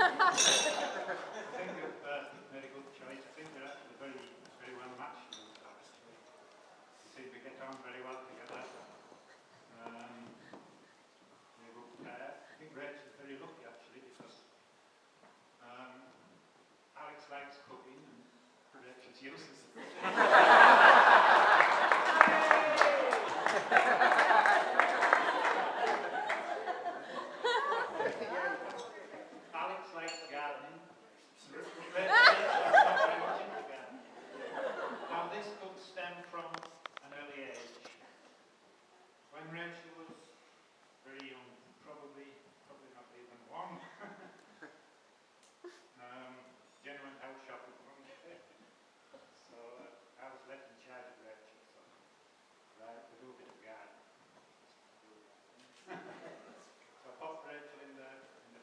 think you've made a good choice. I think they're actually very well matched. You seem to get on very well together. They're a good pair. I think Rachel's very lucky actually because Alex likes cooking and Rachel's useless. Alex likes gardening. Rachel not very much into gardening. Now this could stem from an early age. When Rachel was very young, probably not even one. Jen went out shopping one day. So I was left in charge of Rachel. So right, we do a bit of gardening. So I popped Rachel in the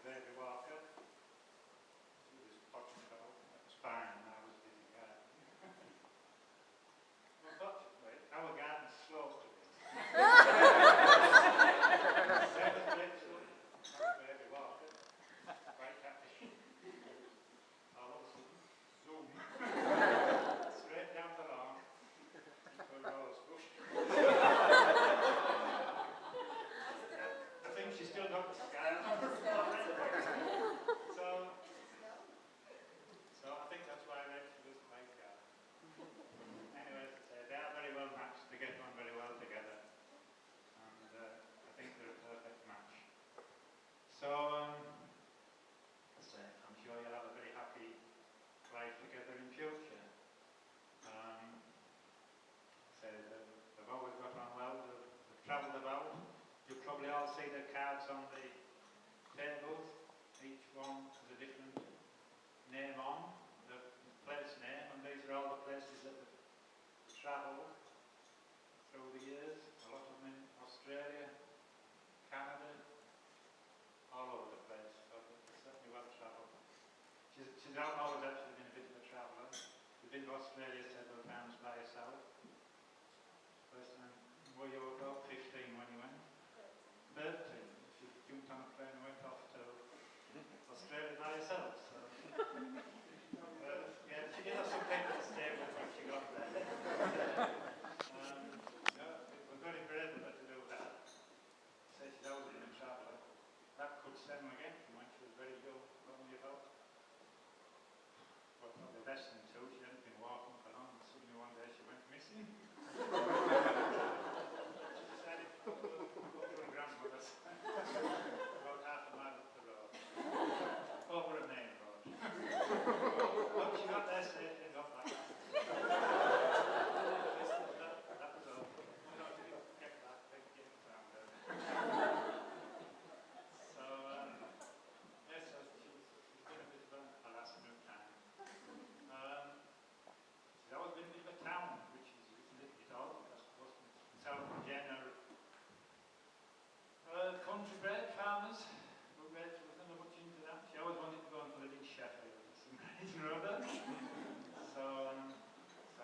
baby walker. She was potting it out. That was fine, and I was busy gardening. Unfortunately, our garden sloped a bit. There was Rachel on the baby walker, quite happy. All of a sudden, zoom. Straight down the lawn into a rose bush. I think she still got the scar. So I think that's why Rachel doesn't like gardening. Anyway, as I say, they are very well matched. They get on very well together. And I think they're a perfect match. So, I'm sure you'll have a very happy life together in future. They've always got on well. They've travelled about. You'll probably all see their cards on the tables. Each one has a different name on, the place name, and these are all the places that they've travelled through the years. A lot of them in Australia, Canada, all over the place. So they're certainly well travelled. She's always actually been a bit of a traveller. She's been to Australia several times by herself. First time, were you about 15 when you went? 13. She jumped on a plane and went off to Australia by herself. So, yeah, she did have some people to stay with when she got there. It was very brave of her to do that. So she's always been a traveller. That could stem again from when she was very young, only about, well, probably less than 2. She hadn't been walking for long, and suddenly one day she went missing. She decided to go to her grandmother's, about half a mile up the road, over a main road. But she got there safely and got back. That was all. She didn't get back, they didn't found her. So, yes, so she's been a bit of a last minute time. She's always been a bit of a town, which isn't it all? I suppose myself and Jen are country bred farmers, but Rachel was never much into that. She always wanted to go and live in Sheffield for some reason or other. So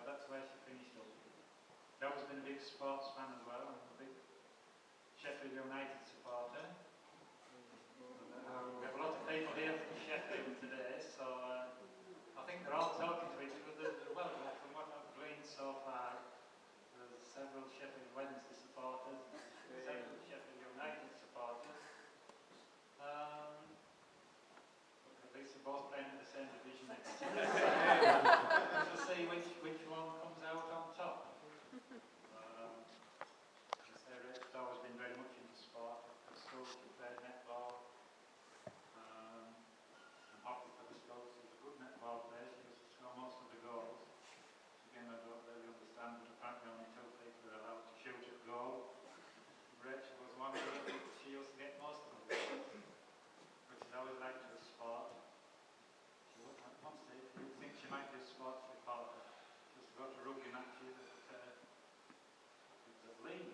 that's where she finished up. She's always been a big sports fan as well, and a big Sheffield United supporter. We have a lot of people here from Sheffield today, so I think they're all talking to each other. Well, from what I've gleaned so far, there's several Sheffield Wednesday supporters, several Sheffield United supporters. At least they're both playing in the same division next year. We'll see which one comes out on top. As I say, Rachel's always been very much into sport. At school she played netball and hockey for the schools. She was a good netball player. She used to score most of the goals. Again, I don't really understand, but apparently only 2 people are allowed to shoot at goal. Rachel was one of them. She used to get most of the goals. But she's always liked her sport. She wants to, you'd think she might be a sports reporter. She used to go to rugby matches at League.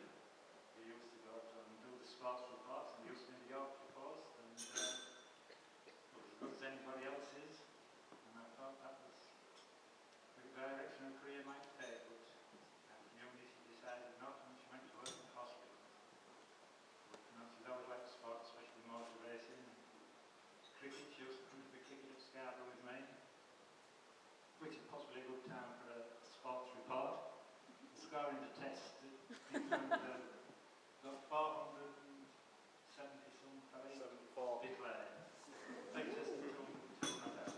We used to go to and do the sports reports, and used to be in the Yorkshire Post, and it was as good as anybody else's. And I thought that was the direction her career might take, but after uni she decided not, and she went to work in the hospital. But, she's always liked sport, especially motor racing. Cricket, she used to come to the got 470 some players 74. declared. Latest 200 not out.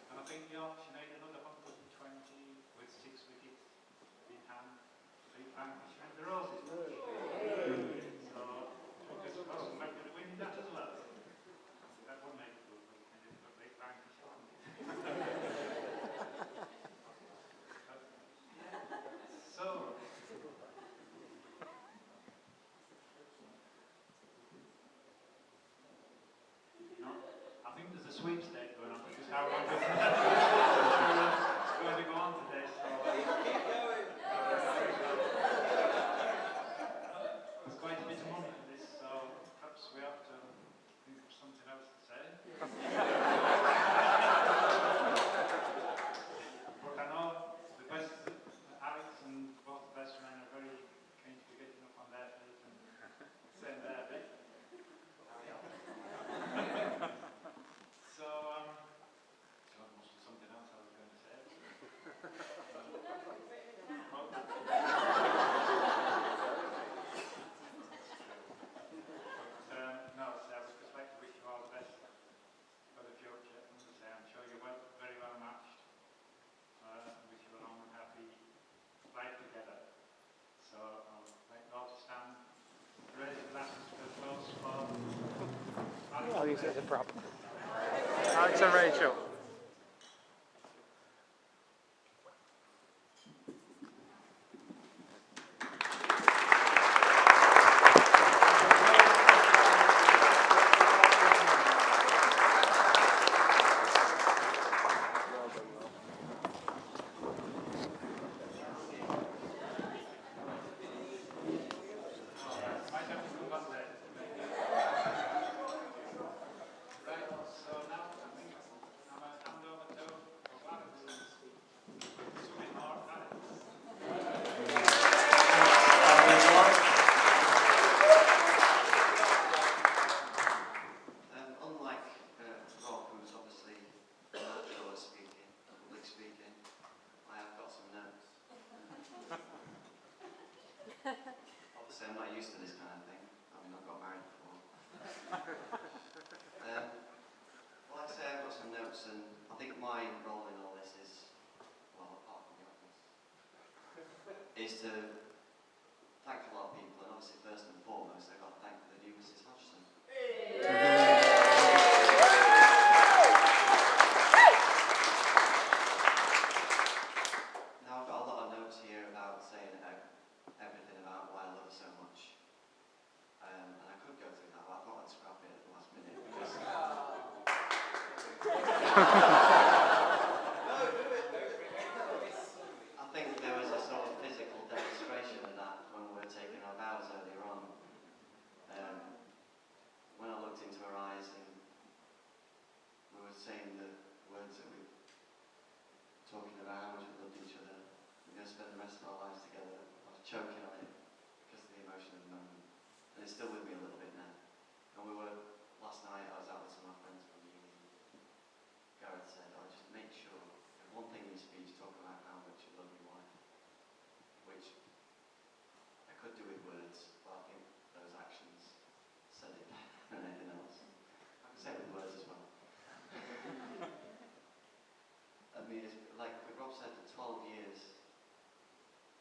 And I think Yorkshire need another 120 with 6 wickets in hand to beat Lancashire and the Roses. So, fingers crossed, maybe they're winning that as well. That would make a good weekend if they beat Lancashire. So, no, I think there's a sweepstake going on, which is how long we're going to go on today. So, there's quite a bit of money in this, so perhaps we have to think of something else to say. But I know the best, Alex and both the best men are very keen to be getting up on their feet and saying their bit. So, must be something else I was going to say. No, so I would just like to wish you all the best for the future. And as I say, I'm sure you're very well matched. Wish you a long and happy life together. So I'll like you all to stand, raise your glasses for a close for I'll use it as a prop. Alex and Rachel. might have to come back there. Right, so now I think I'm going to hand over to Alex. Swimming or Alex. Unlike Rob, who's obviously natural at speaking, public speaking, I have got some notes. Obviously, I'm not used to this kind of thing. I mean, I've got married before. Well, like I say, I've got some notes, and I think my role in all this is, well, apart from the obvious, is to thank a lot of people, and obviously, first and foremost, I've got to thank the new Mrs. Hodgson. Now, I've got a lot of notes here about saying everything about why I love her so much. And I could go through that, but I thought I'd scrap it at the last minute because I think there was a sort of physical demonstration of that when we were taking our vows earlier on. When I looked into her eyes and we were saying the words that we were talking about, how much we loved each other, we're going to spend the rest of our lives together. I was choking on it because of the emotion of the moment. And it's still with me a little bit now. And last night I was out with some of my friends from uni. Gareth said, just make sure, one thing in your speech, talk about how much you love your wife. Which I could do with words, but I think those actions said it better than anything else. I can say it with words as well. I mean, it's like Rob said, 12 years,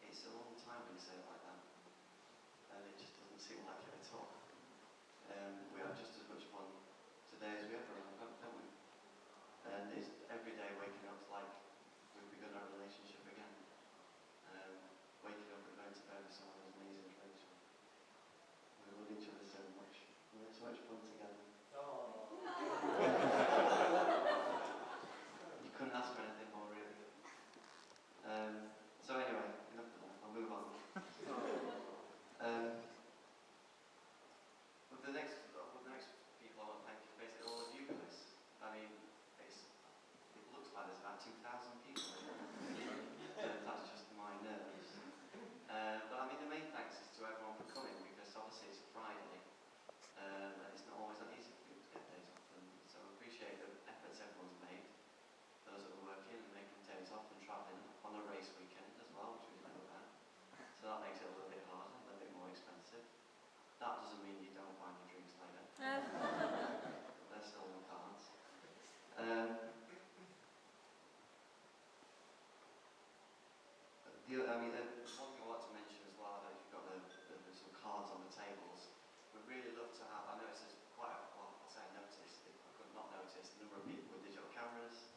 it's a long time when you say it like that. And it just doesn't seem like it at all. We have just as much fun today as we ever have, don't we? And it's every day waking up like we've begun our relationship again. Waking up and going to bed with someone as amazing as Rachel. We love each other so much. We have so much fun together. You couldn't ask for anything more, really. So anyway, enough of that. I'll move on. With the next people I want to thank you, basically all of you guys. I mean, it looks like there's about 2,000 people in there. That's just my nerves. But I mean, the main thanks is to everyone for coming, because obviously it's a Friday, and it's not always that easy They're still on the cards. One thing I want to mention as well, I don't know if you've got some cards on the tables. We'd really love to have, I noticed there's quite a, well, I say I noticed, I could not notice, the number of people with digital cameras,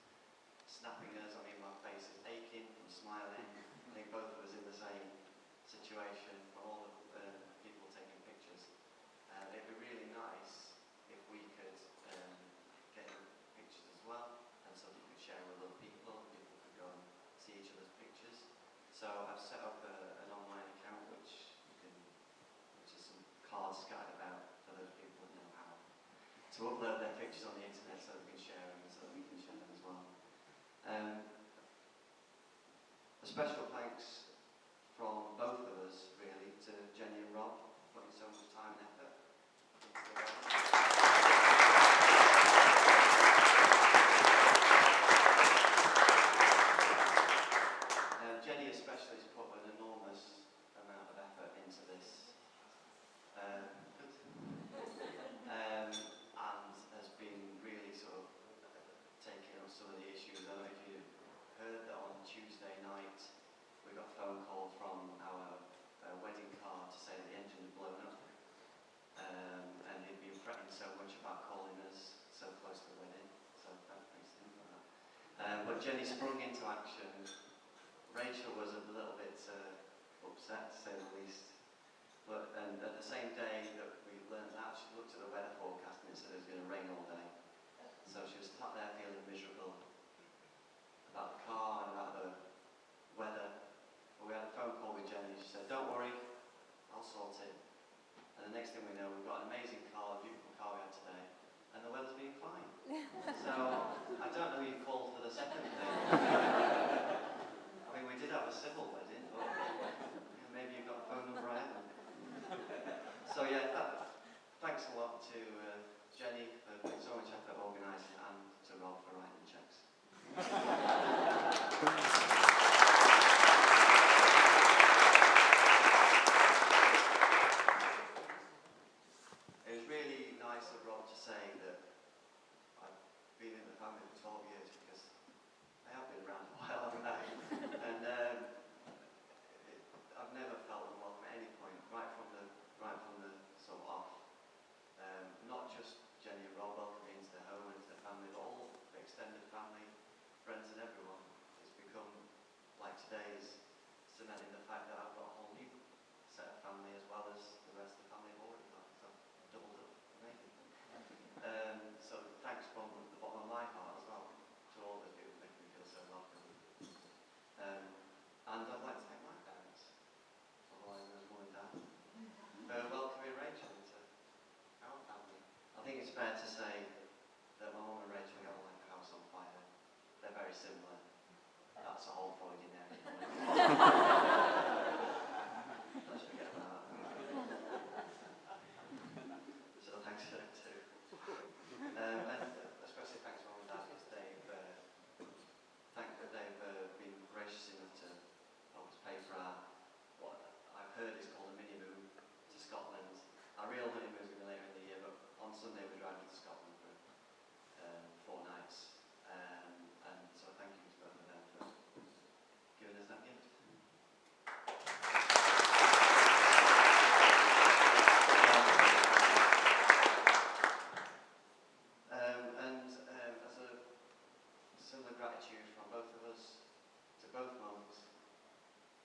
snapping us. I mean, my face is aching from smiling. I think both of us in the same situation, from all the people taking pictures. It'd be really nice if we could get pictures as well, and so that you could share with other people, and people could go and see each other's pictures. So I've set up an online account which is some cards scattered about for those people that know how to upload their pictures on the internet so that we can share them and so that we can share them as well. A special thanks from both of us, really, to Jenny and Rob for putting so much time and effort into the Jenny especially has put an enormous amount of effort into this, and has been really sort of taking up some of the issues. I don't know if you heard that on Tuesday night we got a phone call from our wedding car to say that the engine had blown up, and he'd been fretting so much about calling us so close to the wedding, so thanks to him for that. But Jenny sprung into action. Rachel was a little bit upset, to say the least, and at the same day that we learned that, she looked at the weather forecast and it said it was going to rain all day, so she was sat there feeling miserable about the car and about the weather. But we had a phone call with Jenny. She said, "Don't worry, I'll sort it." And the next thing we know, we've got an amazing car, a beautiful car we had today, and the weather's been fine. So I don't know who you called for the second thing. I mean, we did have a civil wedding, but maybe you've got a phone number I haven't. So yeah, thanks a lot to Jenny for putting so much effort organising, and to Rob for writing the cheques. It was really nice of Rob to say that I've been in the family for 12 years, because I have been around a while, haven't I? And I've never felt unwelcome at any point, right from the sort of off. Not just Jenny and Rob welcoming into their home and into their family, but all the extended family, friends and everyone. It's become, like today's, cementing the fact that I've got a whole new set of family as well as the rest of the family I've already got. So doubled up, amazing. So thanks from the bottom of my heart as well to all the people making me feel so welcome. And I'd like to thank my parents, for as mum and dad, for welcoming Rachel into our family. I think it's fair to say that my mum and Rachel get on like a house on fire. They're very similar. That's a whole Freudian area. Let's forget about that. So thanks to them too. And especially thanks to mum and dad, because they've been gracious enough to help us pay for what I've heard is called a mini move to Scotland. Our real honeymoon is going to be later in the year, but on Sunday we're driving to Scotland for 4 nights. And so thank you to both of them for giving us that gift. As a similar gratitude from both of us to both mums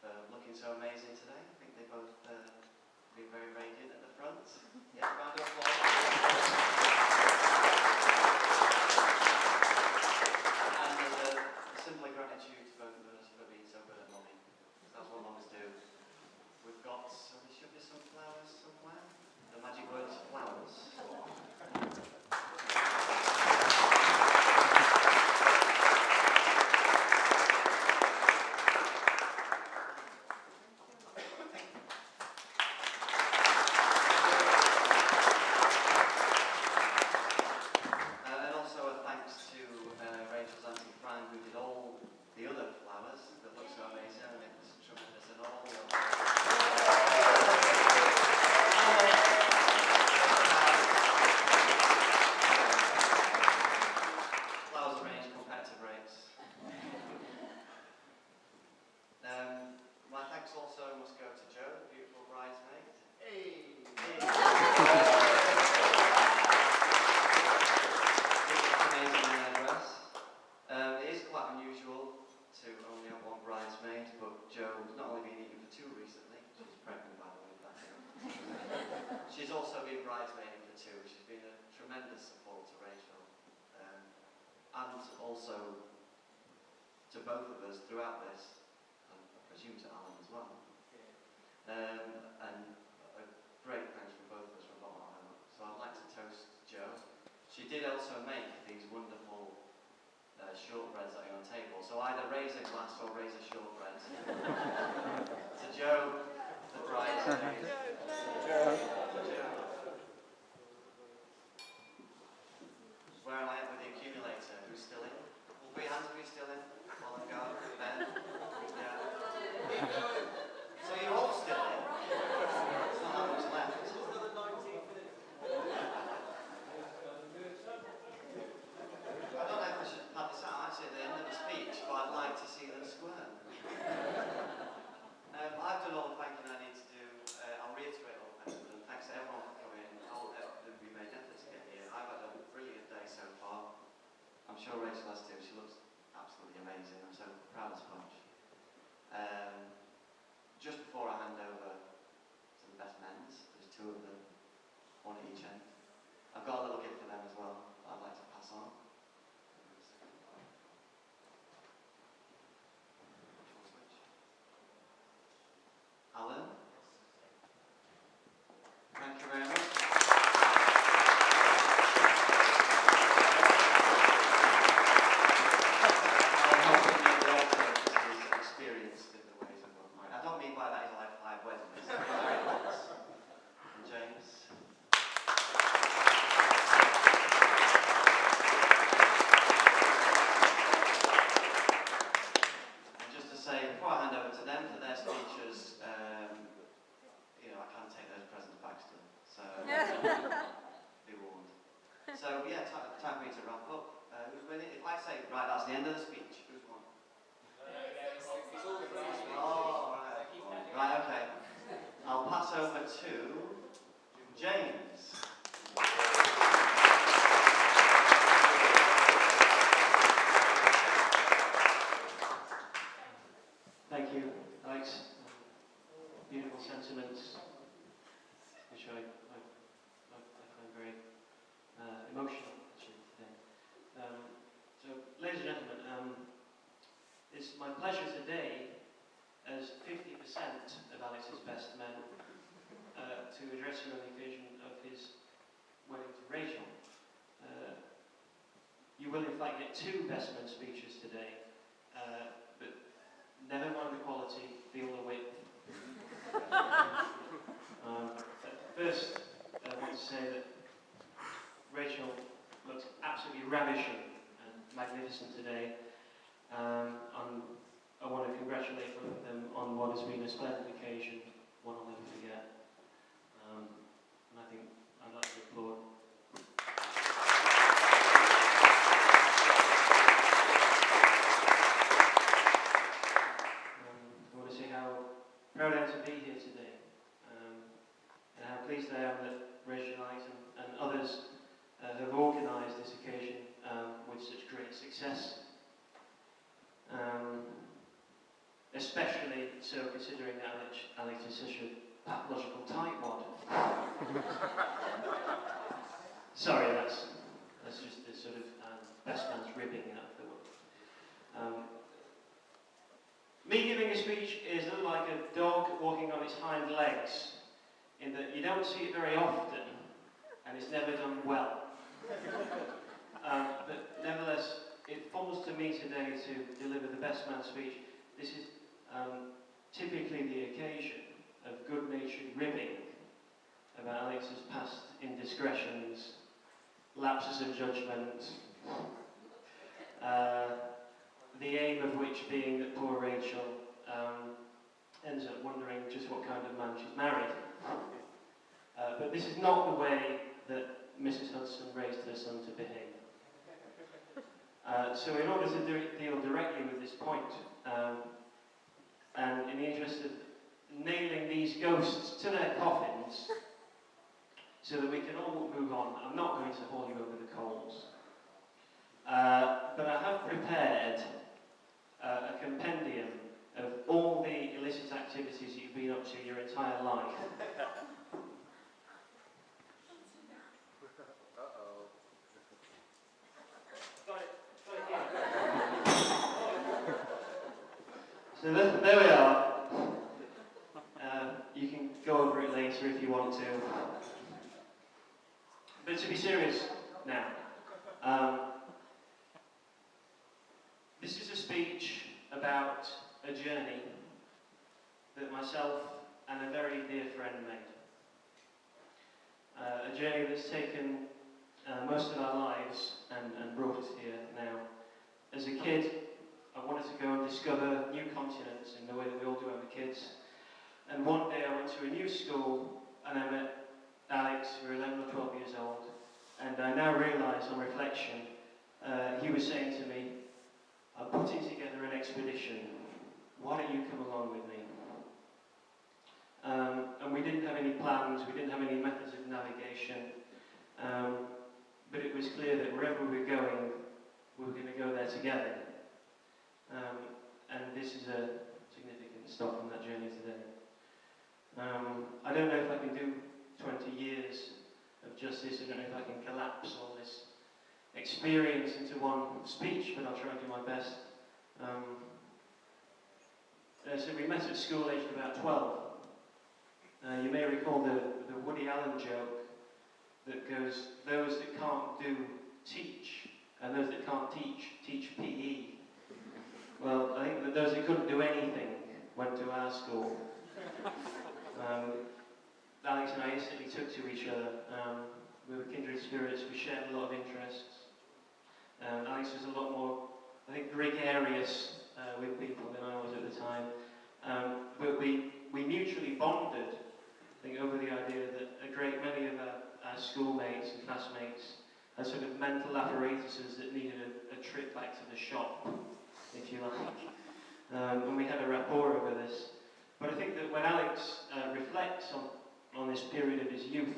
for looking so amazing today. I think they both been very radiant at the front. Yeah, round of applause. And as a similar gratitude to both of us for being so good at mumming. That's what mums do. We've got, so there should be some flowers somewhere. The magic word is flowers. also must go to Jo, the beautiful bridesmaid. Hey! Amazing dress. It is quite unusual to only have one bridesmaid, but Jo's not only been eating for two recently, she's pregnant by the way, that's it. She's also been bridesmaiding for two. She's been a tremendous support to Rachel, and also to both of us throughout this, and I presume to Alan as well. And a great thanks from both of us from bottom of our heart. So I'd like to toast Jo. She did also make these wonderful shortbreads that are on the table. So either raise a glass or raise a shortbread. To Jo, the bridesmaid. Where am I at with the accumulator? Who's still in? Put your hands if you're still in. While I go. Ben. Yeah. So you're all still in. There's not that much left. I don't know if I should have this out actually at the end of the speech, but I'd like to see them squirm. I've done all the thanking I need to do. I'll reiterate all the thanks to them. Thanks to everyone for coming. We made effort to get here. I've had a brilliant day so far. I'm sure Rachel has too. She looks absolutely amazing. I'm so proud of Sponge. Just before I hand over to the best men's, there's two of them, one at each end. I've got a little gift for them as well that I'd like to pass on. Alan, thank you very much. I don't mean by that he's like 5 weddings. And James. And just to say, before I hand over to them for their speeches, I can't take those presents back still. So, be warned. So, yeah, time for me to wrap up. Who's winning? If I say, right, that's the end of the speech, who's won? Oh, right. Right, okay. I'll pass over to James. Thank you, Alex. Beautiful sentiments, which I find very emotional actually today. So, ladies and gentlemen, it's my pleasure today, as 50% of Alex's best men, to address you on the occasion of his wedding to Rachel. You will in fact get 2 best men speeches today, but never mind the quality, feel the width. First, I want to say that Rachel looks absolutely ravishing and magnificent today. I want to congratulate both of them on what has been a splendid occasion, one I'll never forget. And I think I'd like to applaud. I want to say how proud I am to be here today, and how pleased I am that Rachel and others have organised this occasion with such great success. Especially so considering that Alex is such a pathological tightwad. Sorry, that's just the sort of best man's ribbing out of the world. Me giving a speech is a little like a dog walking on its hind legs, in that you don't see it very often, and it's never done well. But nevertheless, it falls to me today to deliver the best man speech. This is typically the occasion of good-natured ribbing about Alex's past indiscretions, lapses of judgment, the aim of which being that poor Rachel ends up wondering just what kind of man she's married. But this is not the way that Mrs. Hudson raised her son to behave. So in order to deal directly with this point, and in the interest of nailing these ghosts to their coffins so that we can all move on. I'm not going to haul you over the coals. But I have prepared a compendium of all the illicit activities you've been up to your entire life. So there we are. You can go over it later if you want to. But to be serious now, this is a speech about a journey that myself and a very dear friend made. A journey that's taken most of our lives and brought us here now. As a kid, I wanted to go and discover new continents in the way that we all do as kids. And one day I went to a new school and I met Alex, who was 11 or 12 years old. And I now realise on reflection, he was saying to me, I'm putting together an expedition. Why don't you come along with me? And we didn't have any plans, we didn't have any methods of navigation. But it was clear that wherever we were going, we were going to go there together. And this is a significant stop on that journey today. I don't know if I can do 20 years of justice. I don't know if I can collapse all this experience into one speech, but I'll try and do my best. So we met at school aged about 12. You may recall the Woody Allen joke that goes, those that can't do, teach, and those that can't teach PE. Well, I think that those that couldn't do anything went to our school. Alex and I instantly took to each other. We were kindred spirits, we shared a lot of interests. Alex was a lot more, I think, gregarious with people than I was at the time. But we mutually bonded, I think, over the idea that a great many of our schoolmates and classmates had sort of mental apparatuses that needed a trip back to the shop, if you like. And we had a rapport over this. But I think that when Alex reflects on this period of his youth,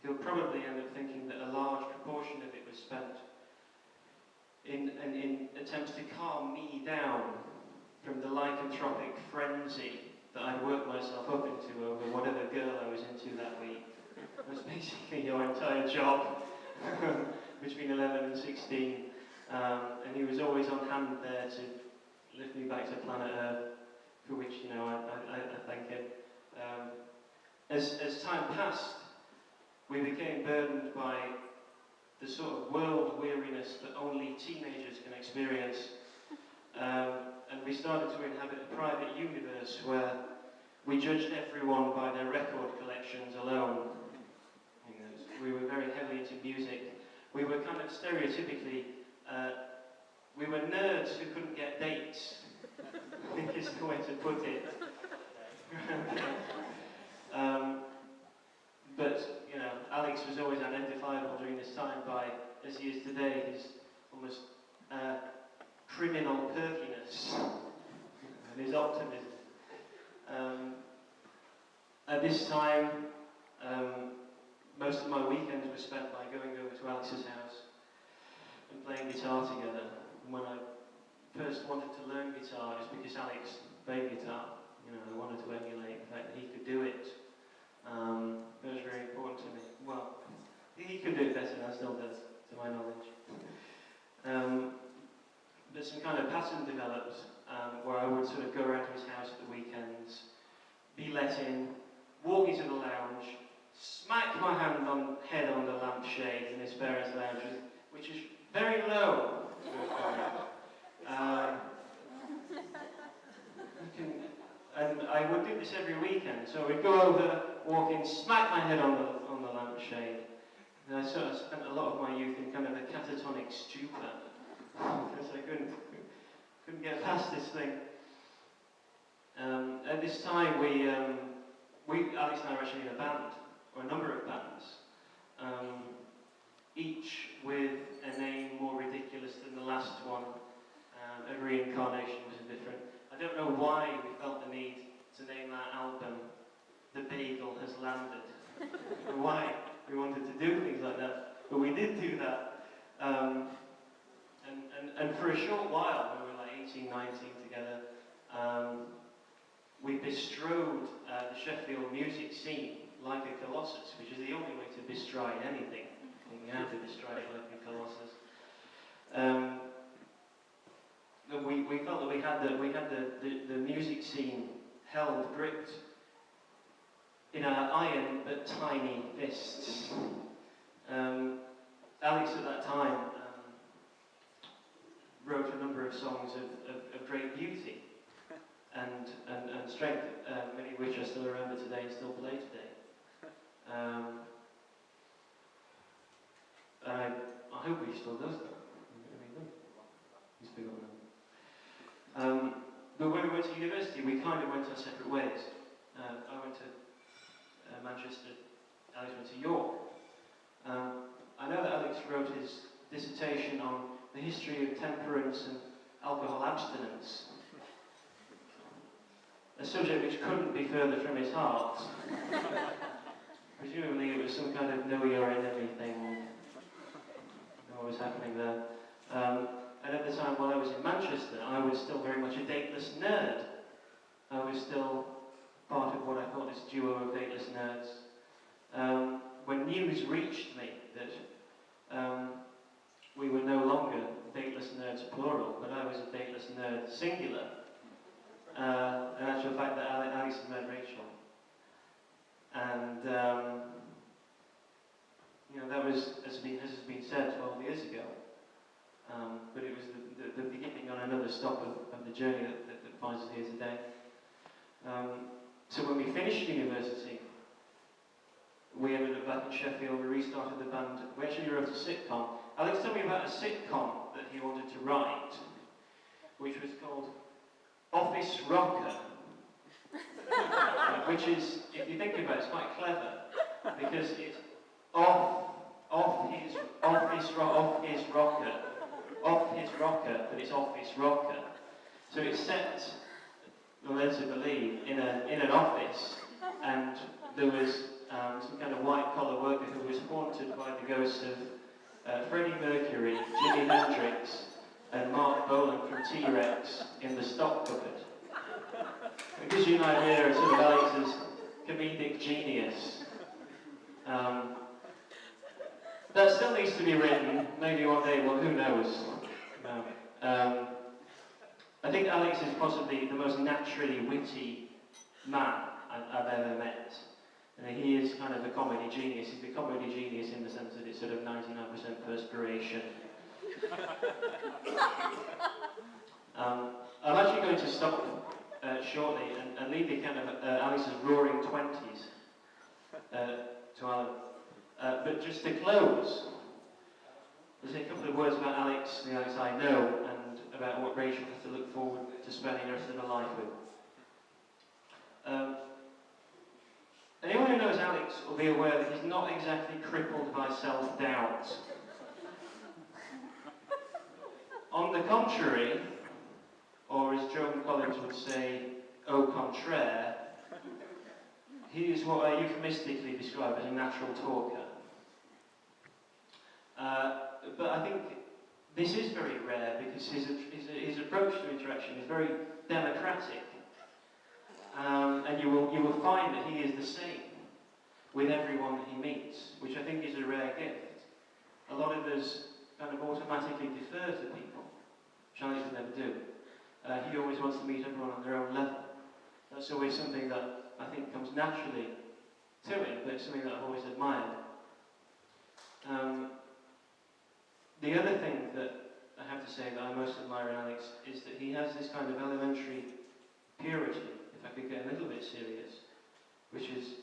he'll probably end up thinking that a large proportion of it was spent in attempts to calm me down from the lycanthropic frenzy that I'd worked myself up into over whatever girl I was into that week. It was basically your entire job between 11 and 16. And he was always on hand there to lift me back to planet Earth, for which, you know, I thank him. As time passed, we became burdened by the sort of world weariness that only teenagers can experience. And we started to inhabit a private universe where we judged everyone by their record collections alone. You know, we were very heavily into music. We were kind of stereotypically, we were nerds who couldn't get dates, I think is the way to put it. But, you know, Alex was always identifiable during this time by, as he is today, his almost criminal perkiness and his optimism. At this time, most of my weekends were spent by going over to Alex's house and playing guitar together. And when I first wanted to learn guitar, it was because Alex played guitar. You know, I wanted to emulate the fact that he could do it. That was very important to me. Well, he could do it better than I still does, to my knowledge. But some kind of pattern developed where I would sort of go around to his house at the weekends, be let in, walk into the lounge, smack my head on the lampshade in his parents' lounge, which is very low. And I would do this every weekend. So we'd go over, walk in, smack my head on the lampshade. And I sort of spent a lot of my youth in kind of a catatonic stupor because I couldn't get past this thing. At this time, Alex and I were actually in a band, or a number of bands, each with a name more ridiculous than the last one. Every incarnation was different. I I don't know why we felt the need to name our album The Bagel Has Landed, and why we wanted to do things like that, but we did do that. And for a short while, when we were like 18, 19 together, we bestrode the Sheffield music scene like a colossus, which is the only way to bestride anything. I think you have to bestride it like a colossus. We felt that we had the music scene held, gripped in our iron but tiny fists. Alex at that time wrote a number of songs of great beauty and strength, many of which I still remember today and still play today. I hope he still does that. He's forgotten them. But when we went to university, we kind of went our separate ways. I went to Manchester, Alex went to York. I know that Alex wrote his dissertation on the history of temperance and alcohol abstinence, a subject which couldn't be further from his heart. Presumably it was some kind of know your enemy thing, what was happening there. And at the time while I was in Manchester, I was still very much a dateless nerd. I was still part of what I thought this duo of dateless nerds. When news reached me that we were no longer dateless nerds plural, but I was a dateless nerd singular, in actual fact that Alex had met Rachel. And that was, as has been said, 12 years ago. But it was the beginning on another stop of the journey that finds us here today. So when we finished university, we ended up back in Sheffield, we restarted the band. We actually wrote a sitcom. Alex told me about a sitcom that he wanted to write, which was called Office Rocker. Which is, if you think about it, it's quite clever, because it's off his rocker, but it's office rocker. So it's set, we're led to believe, in an office, and there was some kind of white-collar worker who was haunted by the ghosts of Freddie Mercury, Jimi Hendrix, and Mark Bolan from T-Rex in the stock cupboard. It gives you an idea of sort of Alex's comedic genius. That still needs to be written, maybe one day, well, who knows? I think Alex is possibly the most naturally witty man I've ever met. And he is kind of a comedy genius. He's a comedy genius in the sense that it's sort of 99% perspiration. I'm actually going to stop shortly and leave the account of Alex's roaring 20s to Alan. But just to close, I'll say a couple of words about Alex, the Alex I know, and about what Rachel has to look forward to spending the rest of her life with. Anyone who knows Alex will be aware that he's not exactly crippled by self-doubt. On the contrary, or as Joan Collins would say, au contraire, he is what I euphemistically describe as a natural talker. But I think this is very rare because his approach to interaction is very democratic. And you will find that he is the same with everyone that he meets, which I think is a rare gift. A lot of us kind of automatically defer to people, which Alex would never do. He always wants to meet everyone on their own level. That's always something that I think comes naturally to him, but it's something that I've always admired. The other thing that I have to say that I most admire in Alex is that he has this kind of elementary purity, if I could get a little bit serious, which is,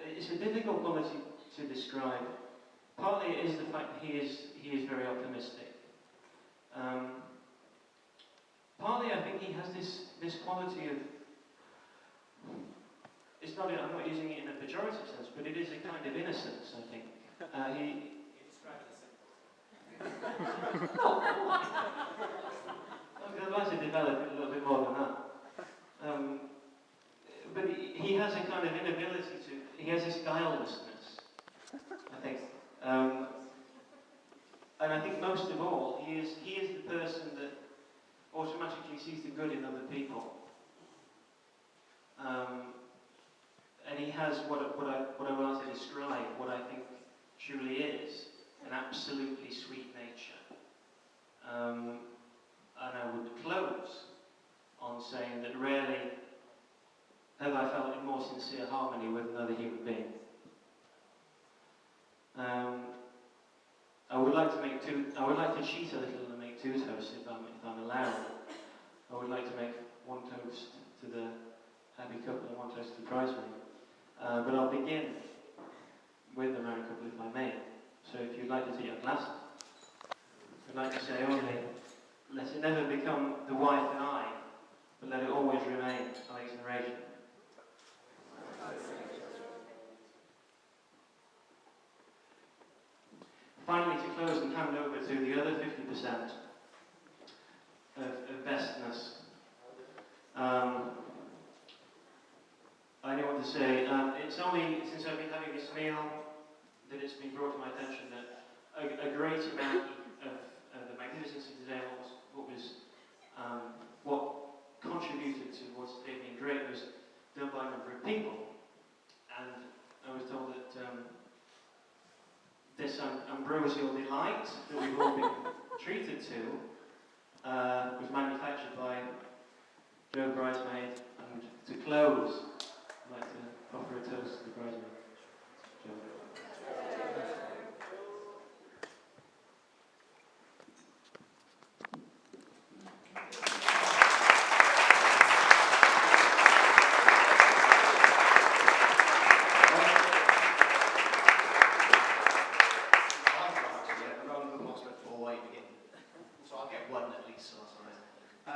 it's a difficult quality to describe. Partly it is the fact that he is very optimistic. Partly I think he has this quality of, I'm not using it in a pejorative sense, but it is a kind of innocence, I think. I'd like to develop it a little bit more than that. But he has a kind of inability to, he has this guilelessness, I think. And I think most of all, he is the person that automatically sees the good in other people. And he has what I want to describe, what I think truly is an absolutely sweet nature. And I would close on saying that rarely have I felt in more sincere harmony with another human being. I would like to cheat a little and make two toasts if I'm allowed. I would like to make one toast to the happy couple and one toast to the bridesmaid. But I'll begin with the married couple if I may. So if you'd like to take your glasses, I'd like to say only, let it never become the wife and I, but let it always remain Alex and Rachel. Finally, to close and hand over to the other 50% of bestness, I only want to say, it's only since I've been having this meal that it's been brought to my attention that a great amount of the magnificence of today, what contributed to what's today being great was done by a number of people. And I was told that this ambrosial delight that we've all been treated to was manufactured by Joe Bridesmaid. And to close, I'd like to offer a toast to the bridesmaid. Joe.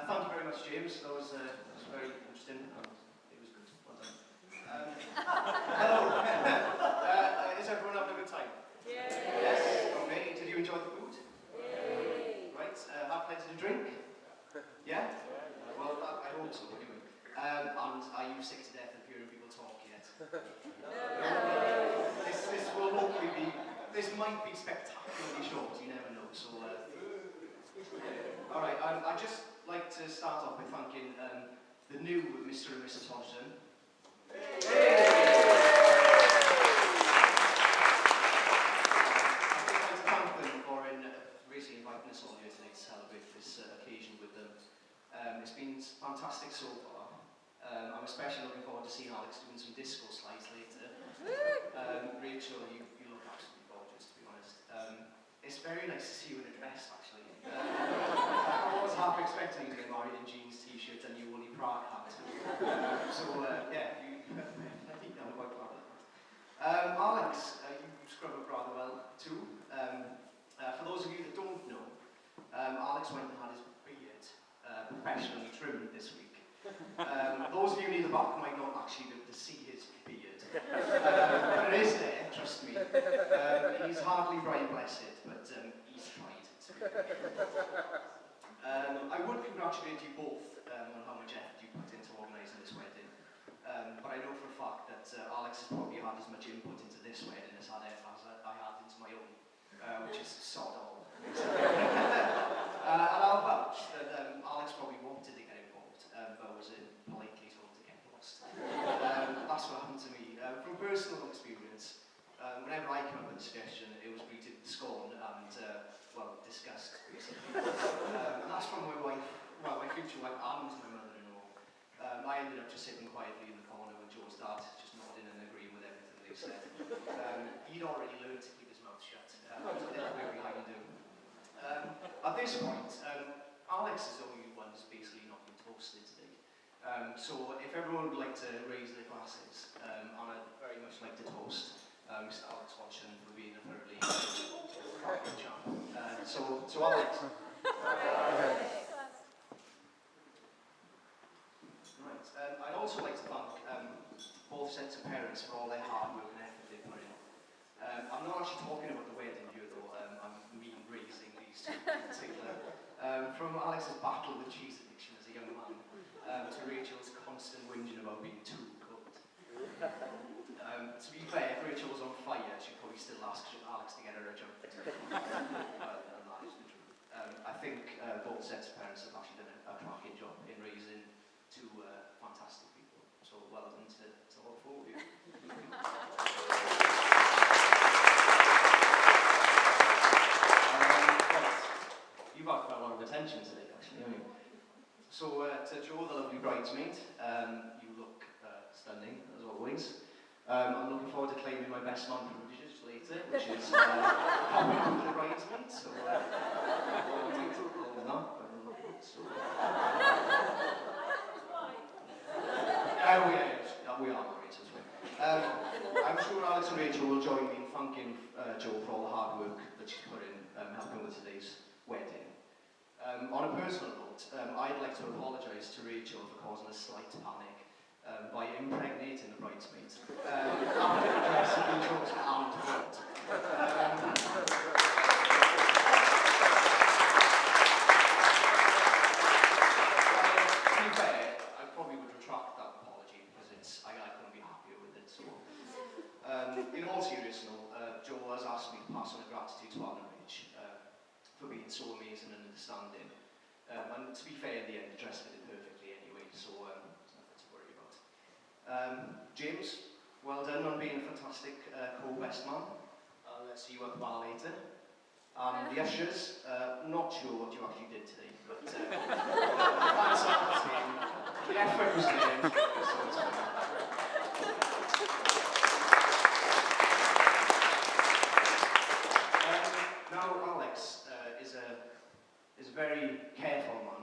Thank you very much, James. That was very interesting and it was good. Well done. Hello. Is everyone having a good time? Yes. Okay. Did you enjoy the food? Right. Have plenty to drink? Yeah? Well, I hope so, anyway. And are you sick to death of hearing people talk yet? This will hopefully be, this might be spectacularly short, you never know. So, alright, I'd just like to start off by thanking the new Mr. and Mrs. Hodgson. I'd like to thank them for basically inviting us all here today to celebrate this occasion with them. It's been fantastic so far. I'm especially looking forward to seeing Alex doing some disco slides later. Rachel, you look absolutely gorgeous, to be honest. It's very nice to see you in a dress, actually. I was half expecting you to get married in jeans, t-shirt, and you woolly Prague hat. Yeah, I think I'm quite proud of that. Alex, you scrub up rather well too. For those of you that don't know, Alex went and had his beard professionally trimmed this week. Those of you near the back might not actually be able to see his beard. But it is there, trust me. He's hardly bright blessed, but he's tried it. I would congratulate you both on how much effort you put into organising this wedding. But I know for a fact that Alex has probably had as much input into this wedding as I had into my own, which is sod all. And I'll vouch that Alex probably wanted to get involved, but was politely told to get lost. That's what happened to me. From personal experience, whenever I came up with a suggestion, it was greeted with scorn and, disgust, basically. And that's from my wife, my future wife and my mother-in-law. I ended up just sitting quietly in the corner with Joe's dad, just nodding and agreeing with everything they said. He'd already learned to keep his mouth shut, a little bit behind him. At this point, Alex is the only one who's basically not been toasted today. So if everyone would like to raise their glasses, and I'd very much like to toast Mr. Alex Hodgson for being a thoroughly cracking champ. So Alex. Right. I'd also like to thank both sets of parents for all their hard work and effort they put in. I'm not actually talking about the wedding here though, I'm raising these two in particular. From Alex's battle with cheese addiction as a young man, to Rachel's constant whinging about being too cold. To be fair, if Rachel was on fire, she'd probably still ask Alex to get her a jump. And that is the truth. I think both sets of parents have actually done a cracking job in raising two fantastic people. So well done to all four of you. You've had quite a lot of attention today, actually, haven't you? So, to Joe, the lovely bridesmaid, you look stunning, as always. I'm looking forward to claiming my best man privileges later, which is helping out with the bridesmaid. So, we are married as well. I'm sure Alex and Rachel will join me in thanking Jo for all the hard work that she's put in helping with today's wedding. On a personal note, I'd like to apologise to Rachel for causing a slight panic by impregnating the bridesmaids after the dress had been chosen and bought. To be fair, I probably would retract that apology because I couldn't be happier with it. So, in all seriousness, Jo has asked me to pass on her gratitude to Alan Rich for being so amazing and understanding. And to be fair, in the end, the dress fitted perfectly anyway, so there's nothing to worry about. James, well done on being a fantastic co-best man. I'll see you at the bar later. And the ushers, not sure what you actually did today, but thanks for the team. The effort was there, so it's fine. Now, Alex is a very careful man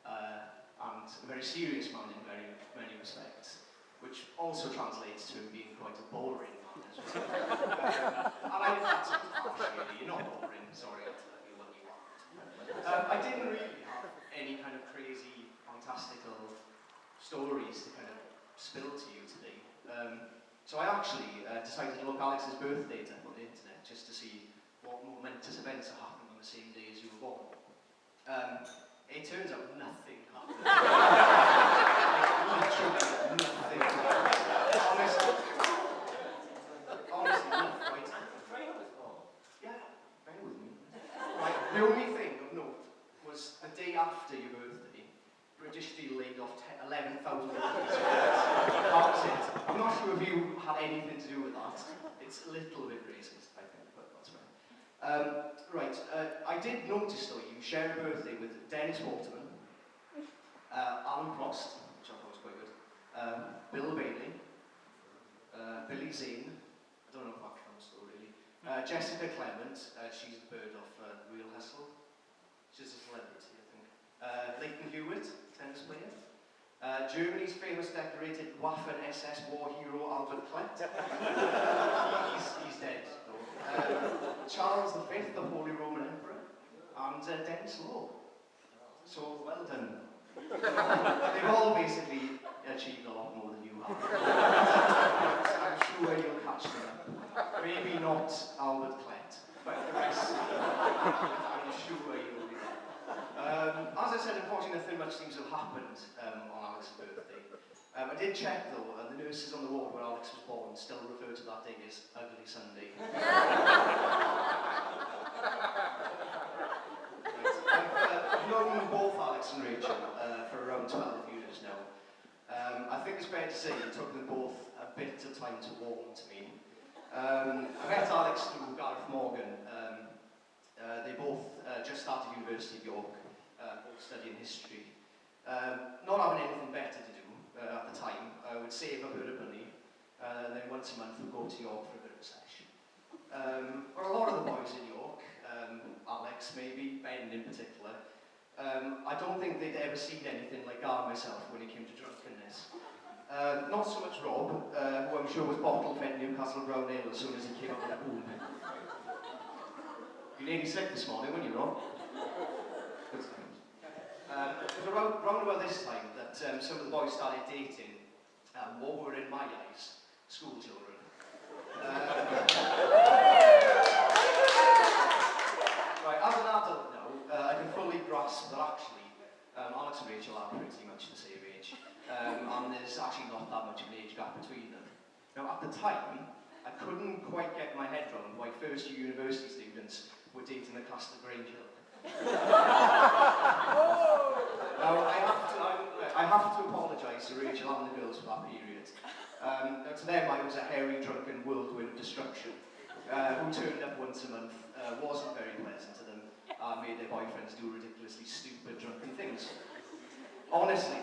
and a very serious man in very many respects, which also translates to him being quite a boring man as well. And I think that's harsh, really. You're not boring, sorry, I'll tell you what you are. I didn't really have any kind of crazy, fantastical stories to kind of spill to you today. So I actually decided to look Alex's birth date up on the internet just to see what momentous events are happening on the same day as you were born. It turns out nothing happened. Literally nothing happened. Honestly, nothing. Right? Yeah, bear with me. Right, the only thing of note was the day after your birthday, British Steel laid off 11,000 workers. That was it. I'm not sure if you had anything to do with that. It's a little bit racist, I think, but that's fine. I did notice though you share a birthday with Dennis Waterman, Alan Prost, which I thought was quite good, Bill Bailey, Billy Zane, I don't know if that counts though really, Jessica Clement, she's the bird of Real Hustle, she's a celebrity I think, Leighton Hewitt, tennis player, Germany's famous decorated Waffen SS war hero Albert Klett, he's dead though. Charles V, the Holy Roman Emperor, and Dennis Law. So, well done. They've all basically achieved a lot more than you have. I'm sure you'll catch them up. Maybe not Albert Klett, but the rest, I'm sure you'll be there. As I said, unfortunately, nothing much seems to have happened on Alex's birthday. I did check though, and the nurses on the ward where Alex was born still refer to that day as Ugly Sunday. I've known both Alex and Rachel for around 12 years now. I think it's fair to say it took them both a bit of time to warm to me. I met Alex through Gareth Morgan. They both just started University of York, both studying history. Not having anything better to do at the time, I would save a bit of money, then once a month we'd go to York for a bit of a session. For a lot of the boys in York, Alex maybe, Ben in particular, I don't think they'd ever seen anything like I myself when it came to drunkenness. Not so much Rob, who I'm sure was bottle fed Newcastle Brown Ale as soon as he came up with a boom. You nearly sick this morning, weren't you, Rob? Good times. It was around about this time that some of the boys started dating what were, in my eyes, school children. Right, as an adult now, I can fully grasp Now, at the time, I couldn't quite get my head around why first-year university students were dating the cast of Grange Hill. Now, I have to apologise to Rachel and the girls for that period. To them, I was a hairy, drunken whirlwind of destruction, who turned up once a month, wasn't very pleasant to them, made their boyfriends do ridiculously stupid, drunken things. Honestly,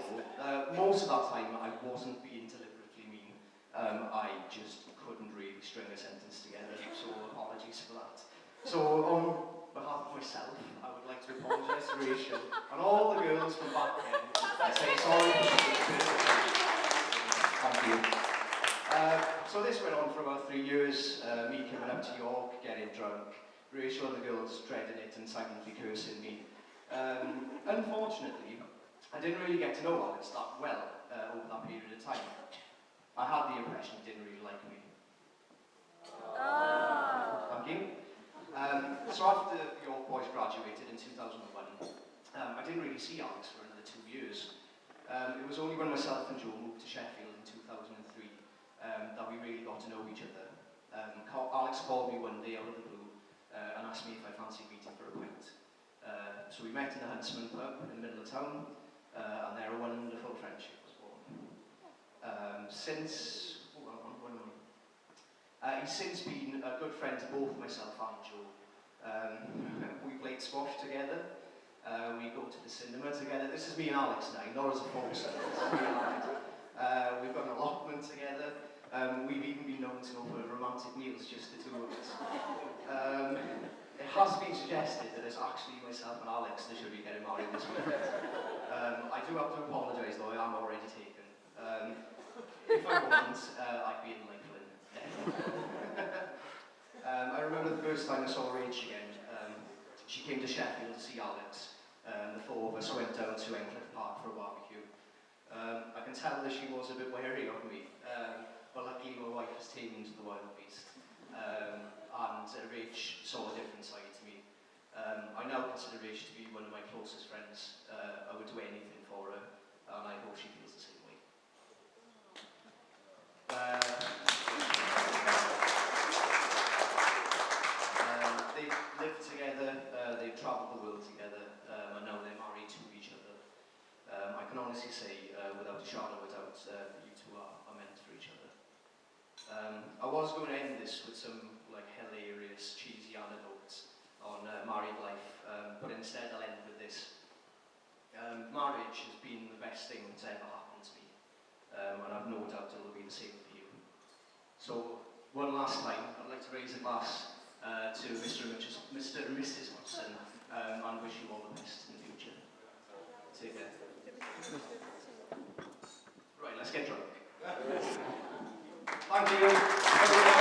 most of that time, I wasn't being deliberately mean. I just couldn't really string a sentence together, so apologies for that. So, on behalf of myself, I would like to apologise to Rachel and all the girls from back then. I say sorry for Thank you. So this went on for about 3 years, me coming up to York, getting drunk, Rachel and the girls dreading it and silently cursing me. Unfortunately, I didn't really get to know Alex that well over that period of time. I had the impression he didn't really like me. Thank you. So after the York boys graduated in 2001, I didn't really see Alex for another 2 years. It was only when myself and Joe moved to Sheffield in 2003 that we really got to know each other. Alex called me one day out of the blue and asked me if I fancied meeting for a pint. So we met in the Huntsman pub in the middle of town, and there a wonderful friendship was born. He's since been a good friend to both myself and Joe. We played squash together, we go to the cinema together. This is me and Alex now, not as a foursome. We've got an allotment together. We've even been known to go for romantic meals, just the two of us. It has been suggested that it's actually myself and Alex that should be getting married this weekend. I do have to apologise though, I am already taken. If I wasn't, I'd be in Lakeland, definitely. I remember the first time I saw Rach again. She came to Sheffield to see Alex. The four of us went down to Encliffe Park for a barbecue. I can tell that she was a bit wary of me, but luckily my wife was tamed to the wild beast. And Rach saw a different side to me. I now consider Rach to be one of my closest friends. I would do anything for her, and I hope she feels the same way. They've lived together, they've travelled the world together, and now they're married to each other. I can honestly say, without a shadow of a doubt, you two are meant for each other. I was going to end this with some hilarious, cheesy anecdotes on married life, but instead I'll end with this. Marriage has been the best thing that's ever happened to me, and I've no doubt it will be the same for you. So, one last time, I'd like to raise a glass to Mr. and Mrs. Watson, and wish you all the best in the future. Take care. Right, let's get drunk. Thank you.